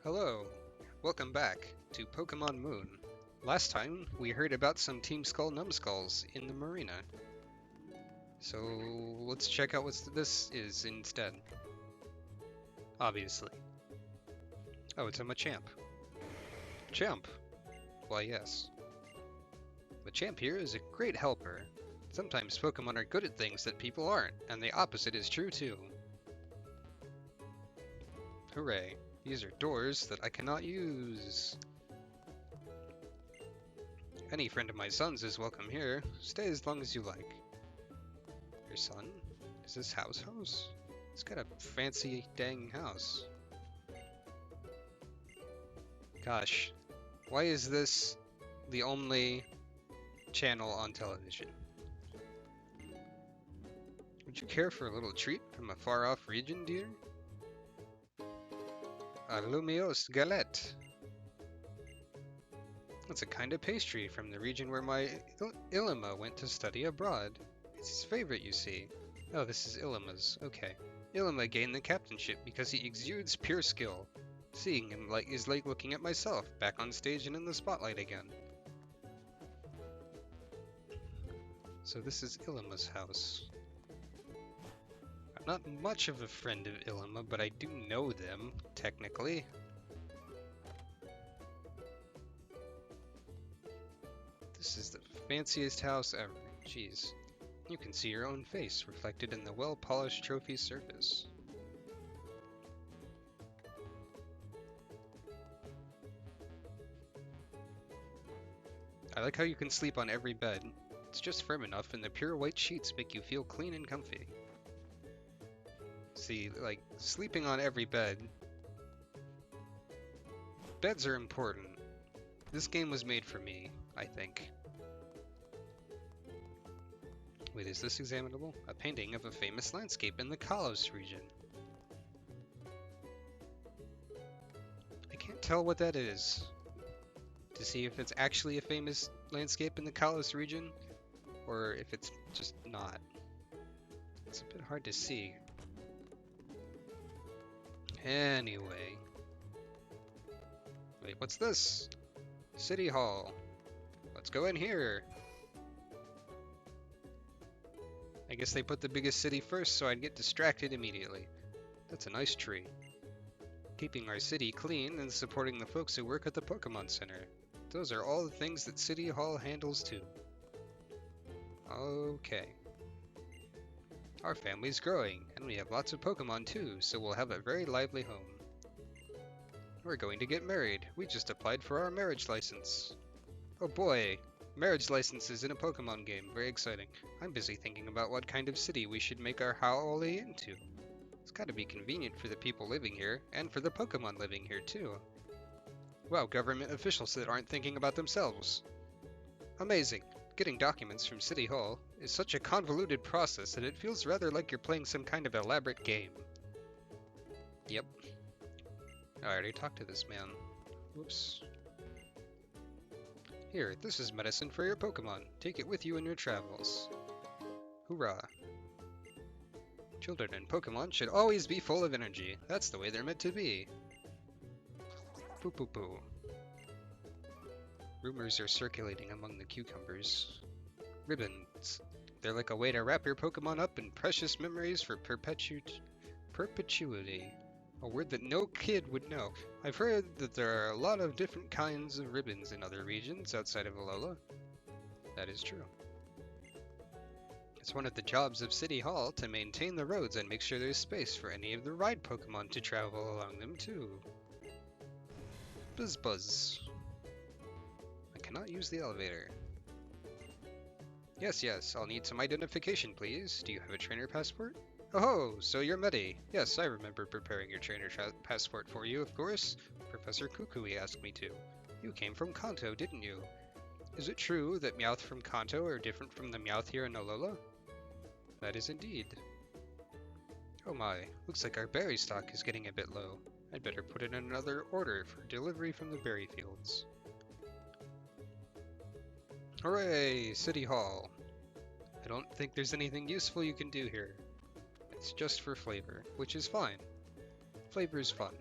Hello, welcome back to Pokémon Moon. Last time, we heard about some Team Skull Numbskulls in the marina. So let's check out what this is instead. Obviously. Oh, it's a Machamp. Champ! Why yes. The champ here is a great helper. Sometimes Pokemon are good at things that people aren't, and the opposite is true too. Hooray. These are doors that I cannot use. Any friend of my son's is welcome here. Stay as long as you like. Your son? Is this house? It's got a fancy dang house. Gosh, why is this the only channel on television? Would you care for a little treat from a far-off region, dear? A lumiose galette. It's a kind of pastry from the region where my Ilima went to study abroad. It's his favorite, you see. Oh, this is Ilima's. Okay. Ilima gained the captainship because he exudes pure skill. Seeing him is like looking at myself, back on stage and in the spotlight again. So this is Ilima's house. I'm not much of a friend of Ilima, but I do know them, technically. This is the fanciest house ever. Jeez. You can see your own face reflected in the well-polished trophy surface. I like how you can sleep on every bed. It's just firm enough and the pure white sheets make you feel clean and comfy. See, like, sleeping on every bed. Beds are important. This game was made for me, I think. Wait, is this examinable? A painting of a famous landscape in the Kalos region. I can't tell what that is. To see if it's actually a famous landscape in the Kalos region, or if it's just not. It's a bit hard to see. Anyway. Wait, what's this? City Hall. Let's go in here. I guess they put the biggest city first so I'd get distracted immediately. That's a nice tree. Keeping our city clean and supporting the folks who work at the Pokémon Center. Those are all the things that City Hall handles too. Okay. Our family's growing, and we have lots of Pokémon too, so we'll have a very lively home. We're going to get married. We just applied for our marriage license. Oh boy, marriage licenses in a Pokémon game. Very exciting. I'm busy thinking about what kind of city we should make our Howley into. It's gotta be convenient for the people living here, and for the Pokémon living here too. Wow, government officials that aren't thinking about themselves. Amazing. Getting documents from City Hall is such a convoluted process that it feels rather like you're playing some kind of elaborate game. Yep. I already talked to this man. Whoops. Here, this is medicine for your Pokemon. Take it with you in your travels. Hoorah. Children and Pokemon should always be full of energy. That's the way they're meant to be. Poo poo poo. Rumors are circulating among the cucumbers. Ribbons. They're like a way to wrap your Pokemon up in precious memories for perpetuity. A word that no kid would know. I've heard that there are a lot of different kinds of ribbons in other regions outside of Alola. That is true. It's one of the jobs of City Hall to maintain the roads and make sure there's space for any of the ride Pokemon to travel along them too. Buzz buzz. I cannot use the elevator. Yes, I'll need some identification, please. Do you have a trainer passport? Oh, so you're Medi. Yes, I remember preparing your trainer passport for you, of course. Professor Kukui asked me to. You came from Kanto, didn't you? Is it true that Meowth from Kanto are different from the Meowth here in Alola? That is indeed. Oh my, looks like our berry stock is getting a bit low. I'd better put in another order for delivery from the berry fields. Hooray! City Hall. I don't think there's anything useful you can do here. It's just for flavor, which is fine. Flavor's fun.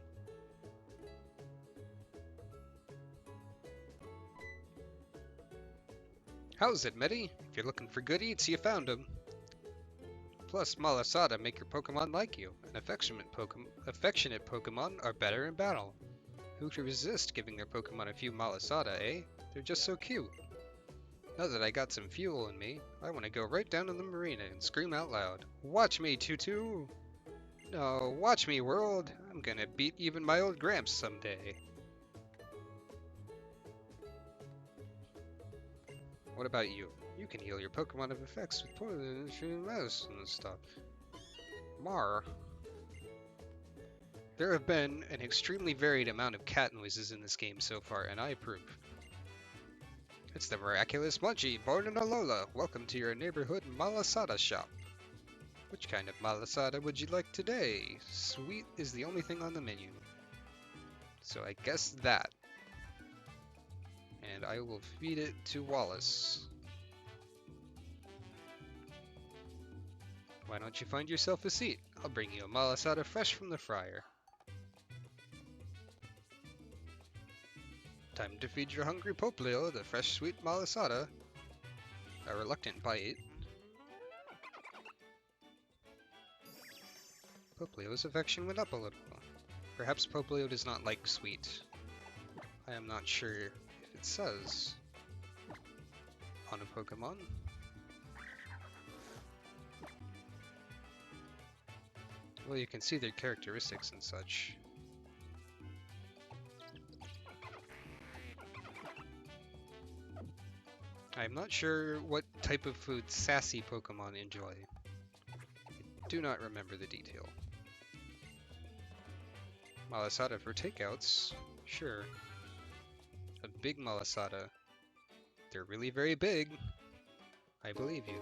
How's it, Medi? If you're looking for good eats, you found 'em. Plus, Malasada make your Pokemon like you, and affectionate Pokemon are better in battle. Who could resist giving their Pokemon a few Malasada, eh? They're just so cute. Now that I got some fuel in me, I want to go right down to the marina and scream out loud. Watch me, Tutu! No, watch me, world! I'm gonna beat even my old Gramps someday. What about you? You can heal your Pokemon of effects with poison and medicine and stuff. Mar. There have been an extremely varied amount of cat noises in this game so far, and I approve. It's the miraculous Munchie, born in Alola. Welcome to your neighborhood Malasada shop. Which kind of Malasada would you like today? Sweet is the only thing on the menu. So I guess that. And I will feed it to Wallace. Why don't you find yourself a seat? I'll bring you a Malasada fresh from the fryer. Time to feed your hungry Poplio the fresh sweet Malasada. A reluctant bite. Poplio's affection went up a little. Perhaps Poplio does not like sweet. I am not sure if it says on a Pokemon. Well, you can see their characteristics and such. I'm not sure what type of food sassy Pokemon enjoy. I do not remember the detail. Malasada for takeouts? Sure. A big Malasada. They're really very big. I believe you.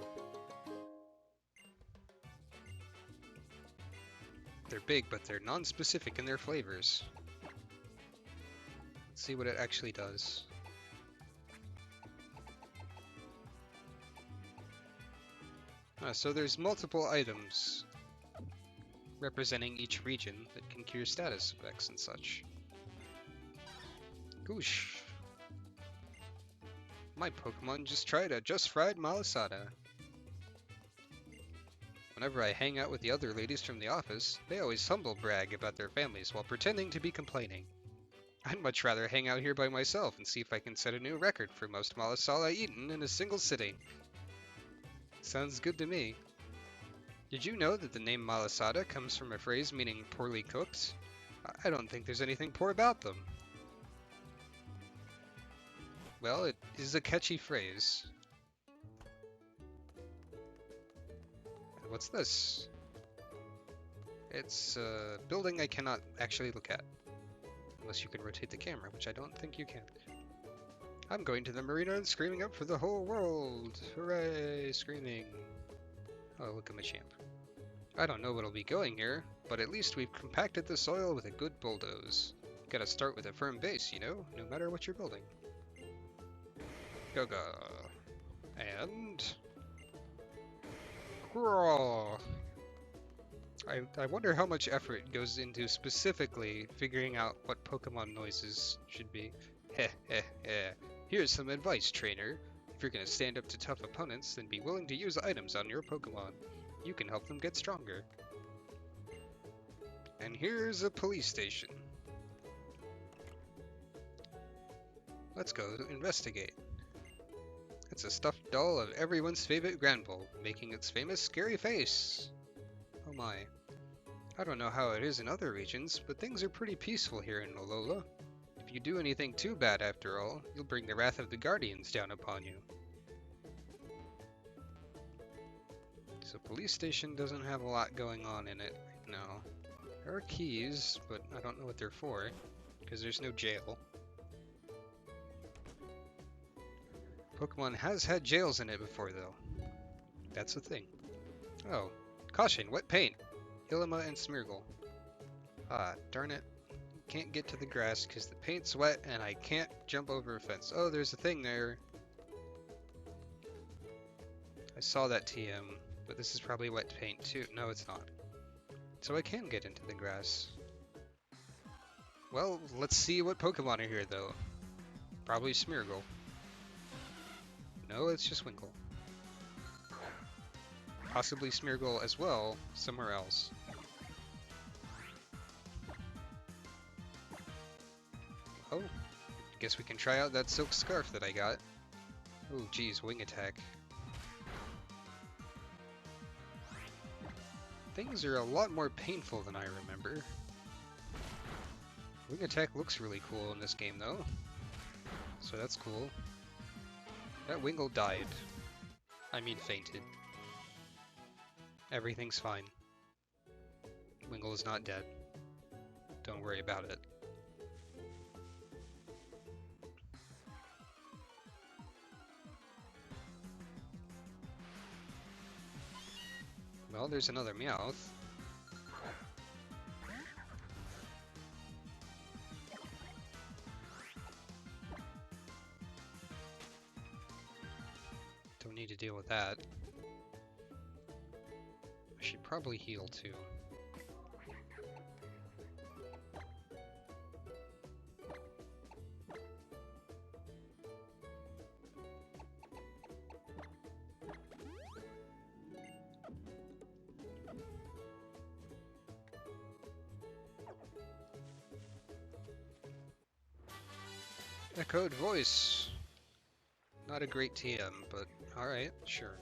They're big, but they're non-specific in their flavors. Let's see what it actually does. So there's multiple items representing each region that can cure status effects and such. Goosh. My Pokemon just tried a just fried Malasada. Whenever I hang out with the other ladies from the office, they always humble brag about their families while pretending to be complaining. I'd much rather hang out here by myself and see if I can set a new record for most Malasada eaten in a single sitting. Sounds good to me. Did you know that the name Malasada comes from a phrase meaning poorly cooked? I don't think there's anything poor about them. Well, it is a catchy phrase. What's this? It's a building I cannot actually look at. Unless you can rotate the camera, which I don't think you can. I'm going to the marina and screaming up for the whole world! Hooray! Screaming. Oh, look at my champ. I don't know what'll be going here, but at least we've compacted the soil with a good bulldoze. Gotta start with a firm base, you know, no matter what you're building. Go-go. And... Crawl! I wonder how much effort goes into specifically figuring out what Pokemon noises should be. Heh heh heh. Here's some advice, trainer. If you're gonna stand up to tough opponents, then be willing to use items on your Pokemon. You can help them get stronger. And here's a police station. Let's go investigate. It's a stuffed doll of everyone's favorite Granbull, making its famous scary face. Oh my. I don't know how it is in other regions, but things are pretty peaceful here in Alola. If you do anything too bad after all, you'll bring the wrath of the Guardians down upon you. So police station doesn't have a lot going on in it right now. There are keys, but I don't know what they're for, because there's no jail. Pokemon has had jails in it before though. That's the thing. Oh, caution, wet paint! Ilima and Smeargle. Ah, darn it. Can't get to the grass because the paint's wet and I can't jump over a fence. Oh, there's a thing there. I saw that TM, but this is probably wet paint too. No, it's not. So I can get into the grass. Well, let's see what Pokemon are here though. Probably Smeargle. No, it's just Winkle. Possibly Smeargle as well, somewhere else. Oh, guess we can try out that silk scarf that I got. Oh, geez, wing attack. Things are a lot more painful than I remember. Wing attack looks really cool in this game, though. So that's cool. That Wingle died. I mean fainted. Everything's fine. Wingle is not dead. Don't worry about it. Well, there's another Meowth. Don't need to deal with that. I should probably heal too. Echoed voice. Not a great TM, but alright, sure.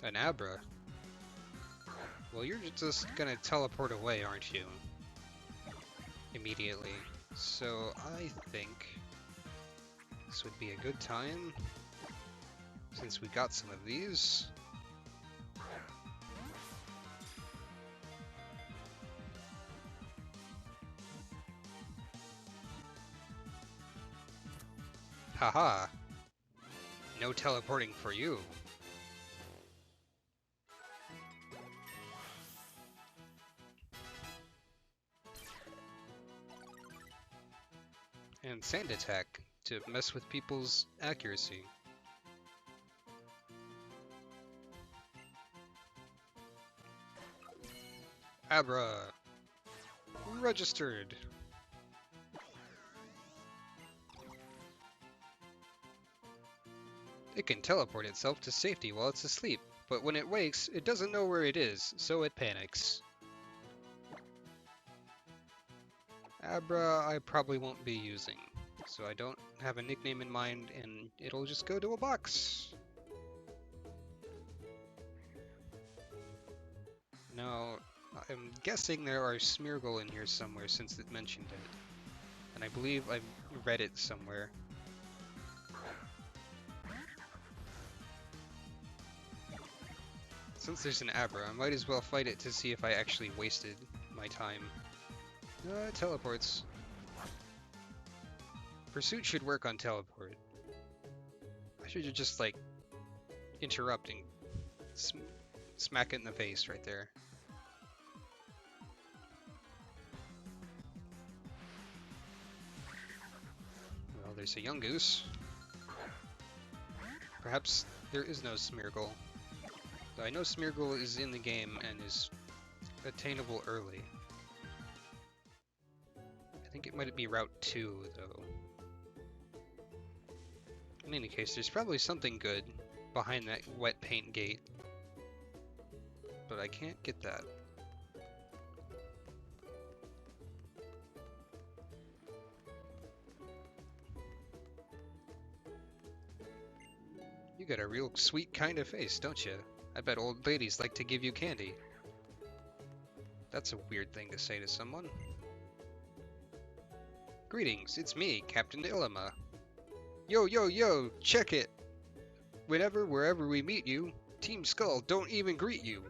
An Abra. Well, you're just gonna teleport away, aren't you? Immediately. So I think this would be a good time, since we got some of these. Haha! No teleporting for you. And Sand Attack to mess with people's accuracy. Abra! Registered! It can teleport itself to safety while it's asleep, but when it wakes, it doesn't know where it is, so it panics. Abra I probably won't be using, so I don't have a nickname in mind, and it'll just go to a box. Now, I'm guessing there are Smeargle in here somewhere since it mentioned it, and I believe I've read it somewhere. Since there's an Abra, I might as well fight it to see if I actually wasted my time. It teleports. Pursuit should work on teleport. I should just, like, interrupt and smack it in the face right there. Well, there's a Yungoos. Perhaps there is no Smeargle. I know Smeargle is in the game and is attainable early. I think it might be Route 2, though. In any case, there's probably something good behind that wet paint gate. But I can't get that. You got a real sweet kind of face, don't you? I bet old ladies like to give you candy. That's a weird thing to say to someone. Greetings, it's me, Captain Illima. Yo, yo, yo, check it! Wherever we meet you, Team Skull don't even greet you.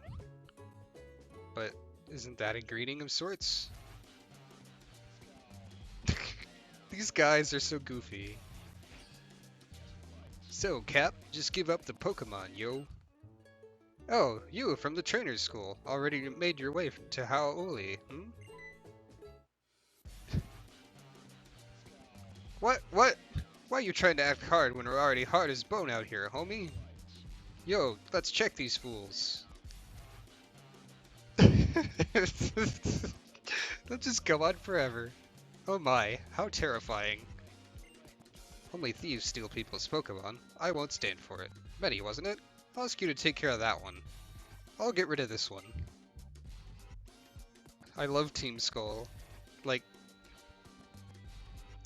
But isn't that a greeting of sorts? These guys are so goofy. So, Cap, just give up the Pokemon, yo. Oh, you from the trainer's school, already made your way to Hau'oli, hmm? What? Why are you trying to act hard when we're already hard as bone out here, homie? Yo, let's check these fools. They'll just go on forever. Oh my, how terrifying. Only thieves steal people's Pokemon. I won't stand for it. Betty, wasn't it? I'll ask you to take care of that one. I'll get rid of this one. I love Team Skull. Like,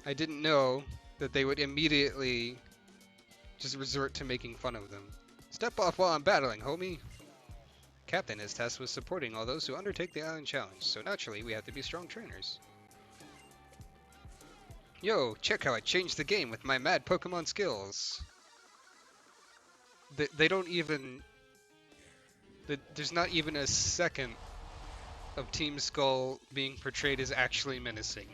I didn't know that they would immediately just resort to making fun of them. Step off while I'm battling, homie! Captain is tasked with supporting all those who undertake the island challenge, so naturally we have to be strong trainers. Yo, check how I changed the game with my mad Pokemon skills! They don't even... There's not even a second of Team Skull being portrayed as actually menacing.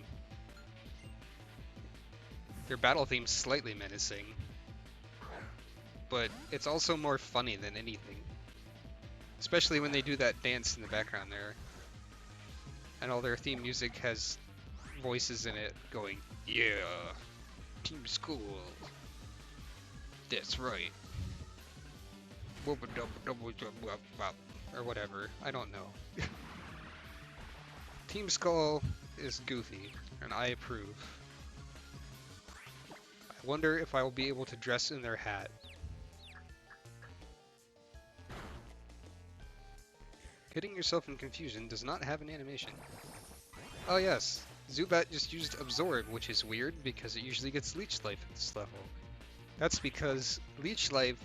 Their battle theme's slightly menacing, but it's also more funny than anything. Especially when they do that dance in the background there. And all their theme music has voices in it going, yeah, Team Skull. That's right. Or whatever. I don't know. Team Skull is goofy, and I approve. I wonder if I will be able to dress in their hat. Hitting yourself in confusion does not have an animation. Oh yes, Zubat just used Absorb, which is weird because it usually gets Leech Life at this level. That's because Leech Life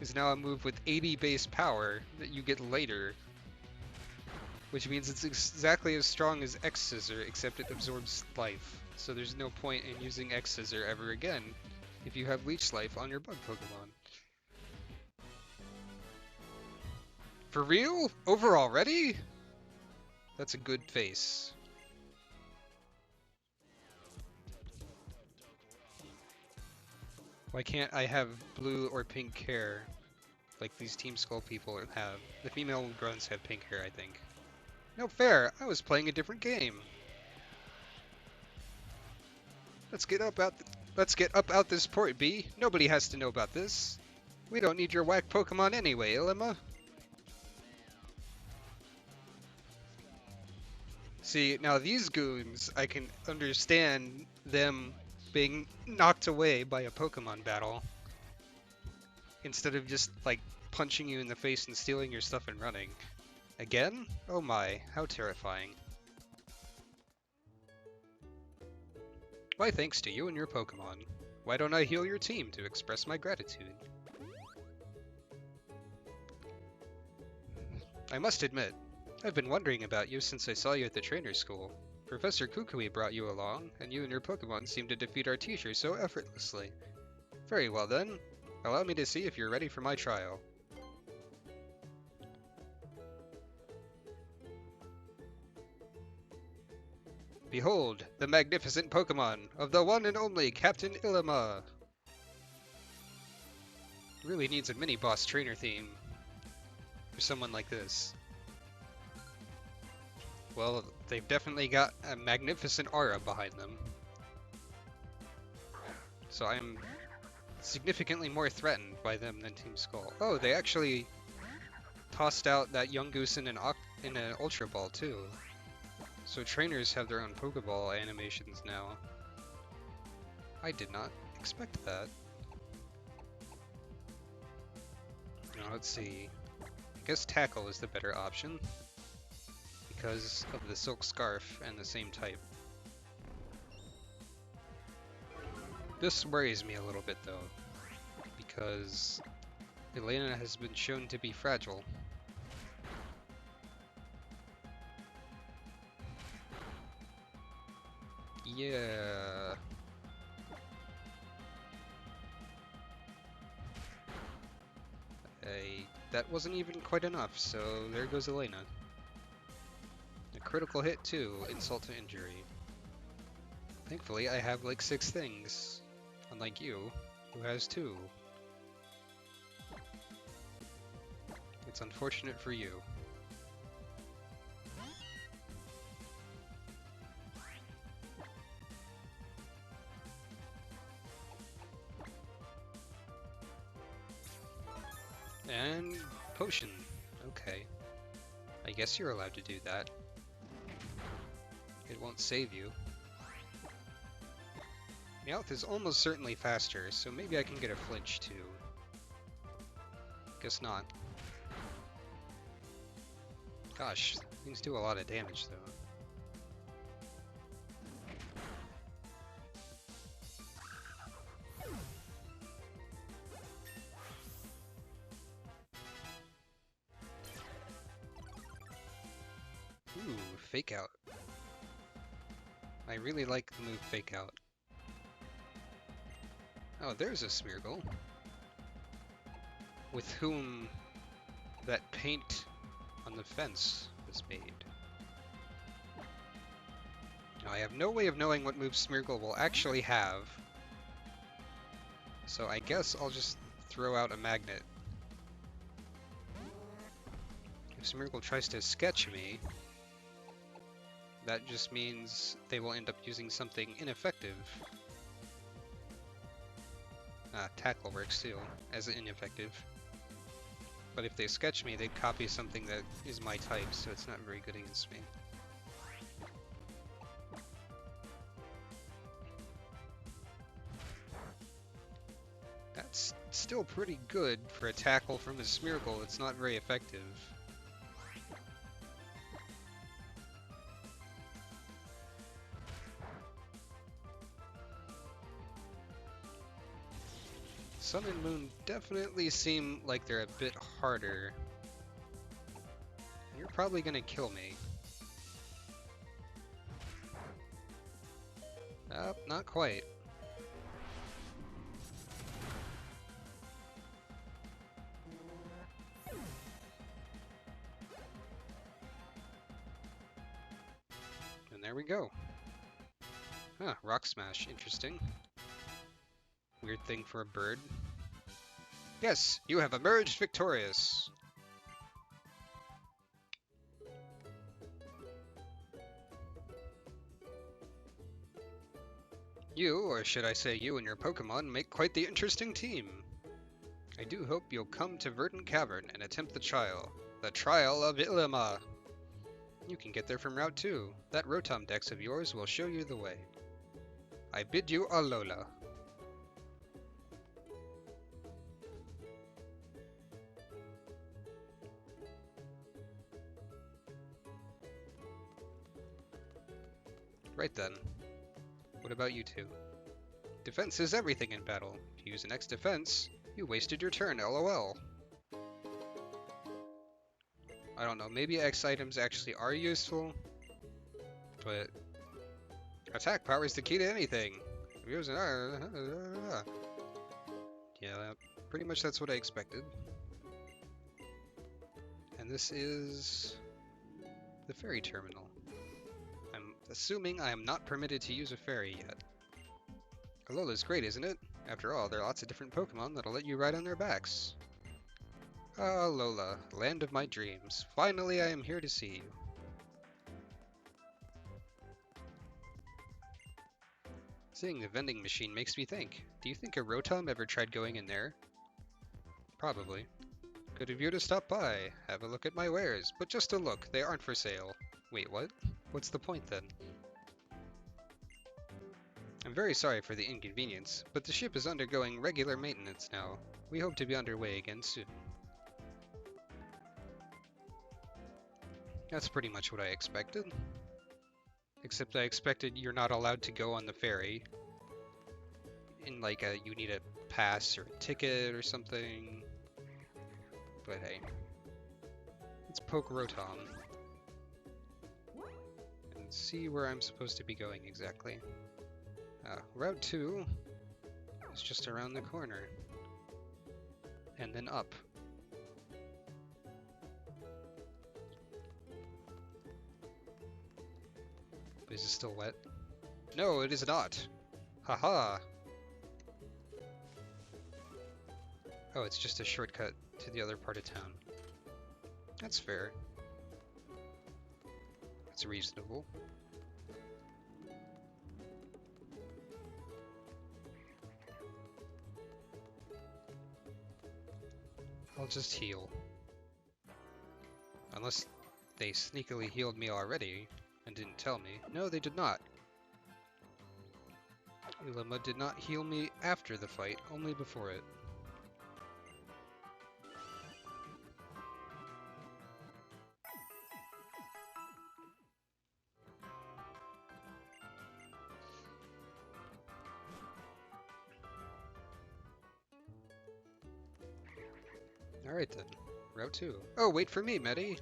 is now a move with 80 base power that you get later, which means it's exactly as strong as X-Scissor, except it absorbs life. So there's no point in using X-Scissor ever again if you have Leech Life on your bug Pokemon. For real? Over already? That's a good face. Why can't I have blue or pink hair like these Team Skull people have? The female grunts have pink hair, I think. No fair! I was playing a different game! Let's get up out this port, B. Nobody has to know about this. We don't need your whack Pokemon anyway, Ilima. See, now these goons, I can understand them being knocked away by a Pokemon battle instead of just, like, punching you in the face and stealing your stuff and running. Again? Oh my, how terrifying. Why thanks to you and your Pokemon. Why don't I heal your team to express my gratitude? I must admit, I've been wondering about you since I saw you at the trainer's school. Professor Kukui brought you along, and you and your Pokemon seem to defeat our teacher so effortlessly. Very well then, allow me to see if you're ready for my trial. Behold, the magnificent Pokemon of the one and only Captain Ilima! Really needs a mini-boss trainer theme for someone like this. Well, they've definitely got a magnificent aura behind them. So I'm significantly more threatened by them than Team Skull. Oh, they actually tossed out that young goose in an Ultra Ball too. So trainers have their own Pokeball animations now. I did not expect that. Now let's see. I guess Tackle is the better option because of the Silk Scarf and the same type. This worries me a little bit though, because Elena has been shown to be fragile. Yeah. That wasn't even quite enough, so there goes Elena. A critical hit too, insult to injury. Thankfully I have like 6 things, unlike you, who has 2. It's unfortunate for you. And potion. Okay. I guess you're allowed to do that. It won't save you. Meowth is almost certainly faster, so maybe I can get a flinch too. Guess not. Gosh, things do a lot of damage though. Ooh, Fake Out. I really like the move Fake Out. Oh, there's a Smeargle. With whom that paint on the fence was made. Now, I have no way of knowing what move Smeargle will actually have. So I guess I'll just throw out a magnet. If Smeargle tries to sketch me, that just means they will end up using something ineffective. Tackle works too, as ineffective. But if they sketch me, they'd copy something that is my type, so it's not very good against me. That's still pretty good for a tackle from a Smeargle. It's not very effective. Sun and Moon definitely seem like they're a bit harder. You're probably gonna kill me. Not quite. And there we go. Huh, Rock Smash, interesting. Weird thing for a bird. Yes, you have emerged victorious! You, or should I say you and your Pokémon, make quite the interesting team. I do hope you'll come to Verdant Cavern and attempt the trial. The Trial of Ilima! You can get there from Route 2. That Rotom Dex of yours will show you the way. I bid you Alola. Right then. What about you two? Defense is everything in battle. If you use an X defense, you wasted your turn, lol. I don't know, maybe X items actually are useful, but attack power is the key to anything. Yeah, pretty much that's what I expected. And this is the ferry terminal. I'm assuming I am not permitted to use a ferry yet. Alola's great, isn't it? After all, there are lots of different Pokemon that'll let you ride on their backs. Ah, Alola, land of my dreams. Finally, I am here to see you. Seeing the vending machine makes me think. Do you think a Rotom ever tried going in there? Probably. Good of you to stop by. Have a look at my wares. But just a look, they aren't for sale. Wait, what? What's the point then? I'm very sorry for the inconvenience, but the ship is undergoing regular maintenance now. We hope to be underway again soon. That's pretty much what I expected. Except I expected you're not allowed to go on the ferry. In like you need a pass or a ticket or something. But hey. Let's poke Rotom. And see where I'm supposed to be going exactly. Route 2 is just around the corner. And then up. Is it still wet? No, it is not! Haha! Oh, it's just a shortcut to the other part of town. That's fair. That's reasonable. I'll just heal. Unless they sneakily healed me already, and didn't tell me. No, they did not. Ulama did not heal me after the fight, only before it. Alright then. Route 2. Oh, wait for me, Medi!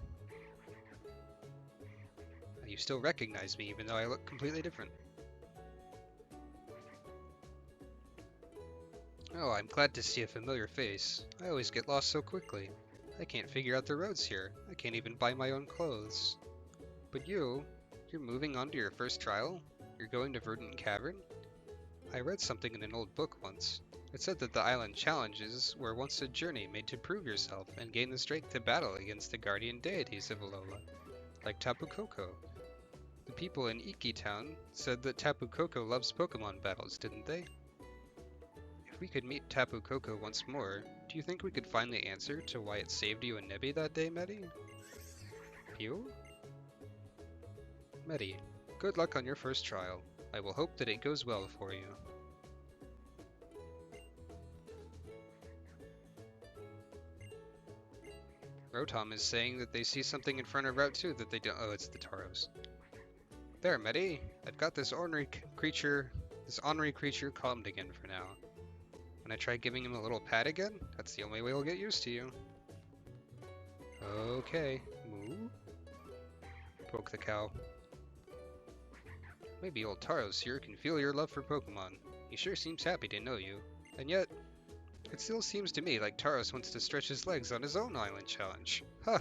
You still recognize me, even though I look completely different. Oh, I'm glad to see a familiar face. I always get lost so quickly. I can't figure out the roads here. I can't even buy my own clothes. But you're moving on to your first trial? You're going to Verdant Cavern? I read something in an old book once. It said that the island challenges were once a journey made to prove yourself and gain the strength to battle against the guardian deities of Alola, like Tapu Koko. The people in Iki Town said that Tapu Koko loves Pokemon battles, didn't they? If we could meet Tapu Koko once more, do you think we could find the answer to why it saved you and Nebby that day, Medi? You? Medi, good luck on your first trial. I will hope that it goes well for you. Rotom is saying that they see something in front of Route 2 that they don't— oh, it's the Tauros. There, Medi! I've got this ornery creature calmed again for now. When I try giving him a little pat again, that's the only way he'll get used to you. Okay, moo. Poke the cow. Maybe old Tauros here can feel your love for Pokemon. He sure seems happy to know you. And yet, it still seems to me like Tauros wants to stretch his legs on his own island challenge. Huh.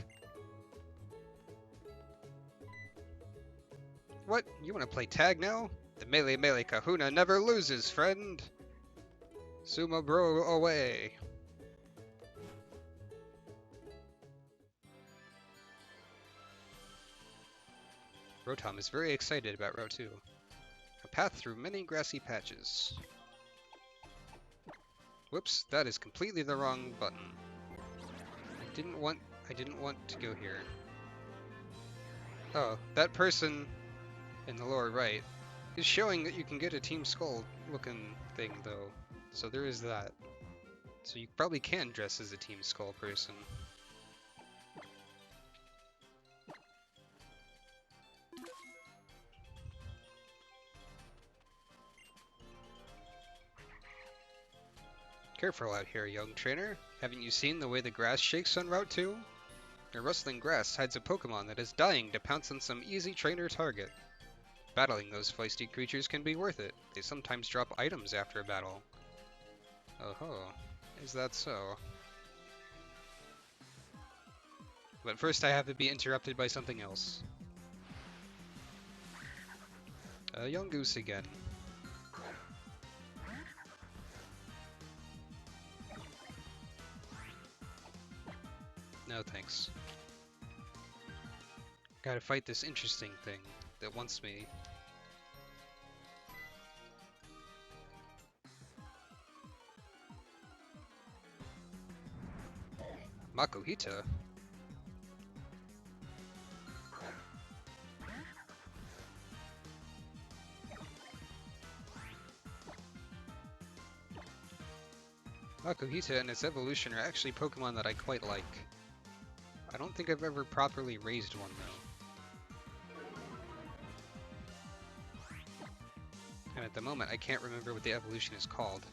What? You want to play tag now? The Melee Kahuna never loses, friend! Sumo bro away! Rotom is very excited about Route 2. A path through many grassy patches. Whoops, that is completely the wrong button. I didn't want to go here. Oh, that person in the lower right is showing that you can get a Team Skull looking thing though. So there is that. So you probably can dress as a Team Skull person. Careful out here, young trainer. Haven't you seen the way the grass shakes on Route 2? The rustling grass hides a Pokemon that is dying to pounce on some easy trainer target. Battling those feisty creatures can be worth it. They sometimes drop items after a battle. Oh-ho. Is that so? But first I have to be interrupted by something else. A young goose again. No thanks. Gotta fight this interesting thing that wants me. Makuhita? Makuhita and its evolution are actually Pokemon that I quite like. I don't think I've ever properly raised one though. And at the moment I can't remember what the evolution is called.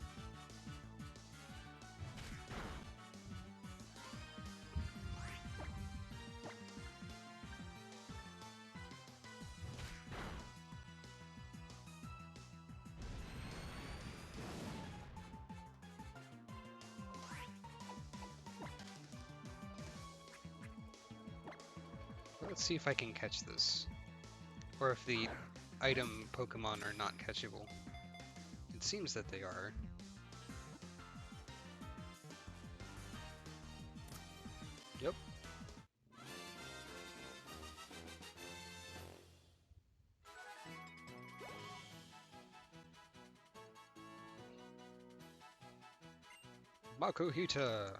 Let's see if I can catch this. Or if the item Pokemon are not catchable. It seems that they are. Yep. Makuhita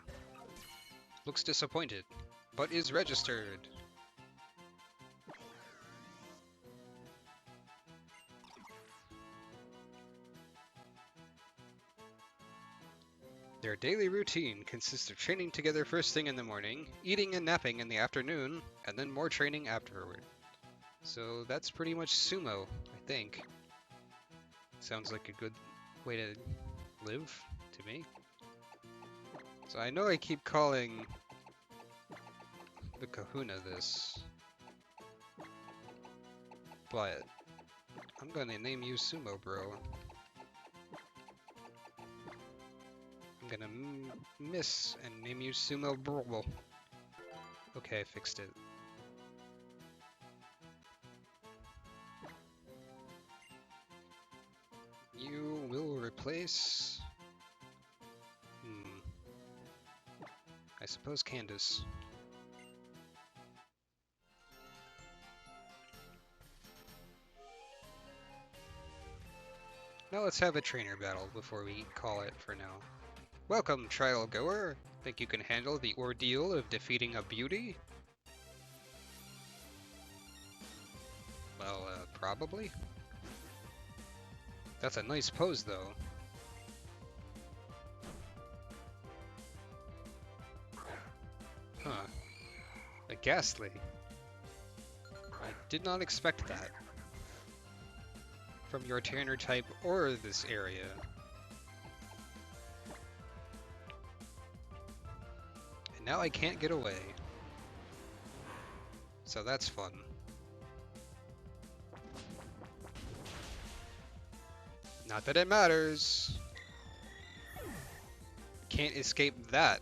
looks disappointed, but is registered. Their daily routine consists of training together first thing in the morning, eating and napping in the afternoon, and then more training afterward. So that's pretty much sumo, I think. Sounds like a good way to live to me. So I know I keep calling the kahuna this, but I'm gonna name you Sumo Bro. I'm gonna miss and name you Sumo Bro. Okay, I fixed it. You will replace... I suppose Candace. Now let's have a trainer battle before we call it for now. Welcome, trial goer. Think you can handle the ordeal of defeating a beauty? Well, probably. That's a nice pose, though. Huh. A ghastly. I did not expect that. From your trainer type or this area. And now I can't get away. So that's fun. Not that it matters. Can't escape that.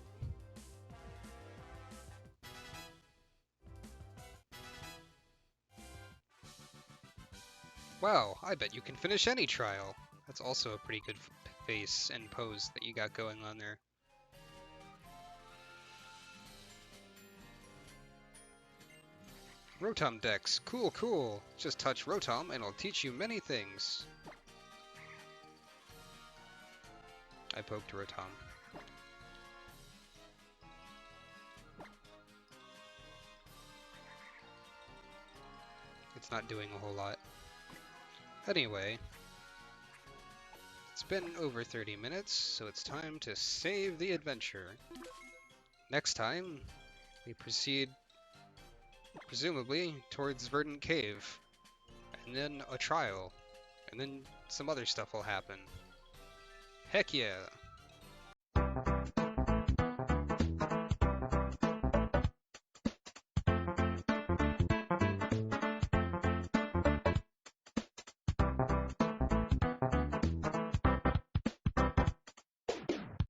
Wow, I bet you can finish any trial. That's also a pretty good face and pose that you got going on there. Rotom Dex, cool, cool. Just touch Rotom and it'll teach you many things. I poked Rotom. It's not doing a whole lot. Anyway, it's been over 30 minutes, so it's time to save the adventure. Next time, we proceed, presumably, towards Verdant Cave, and then a trial, and then some other stuff will happen. Heck yeah!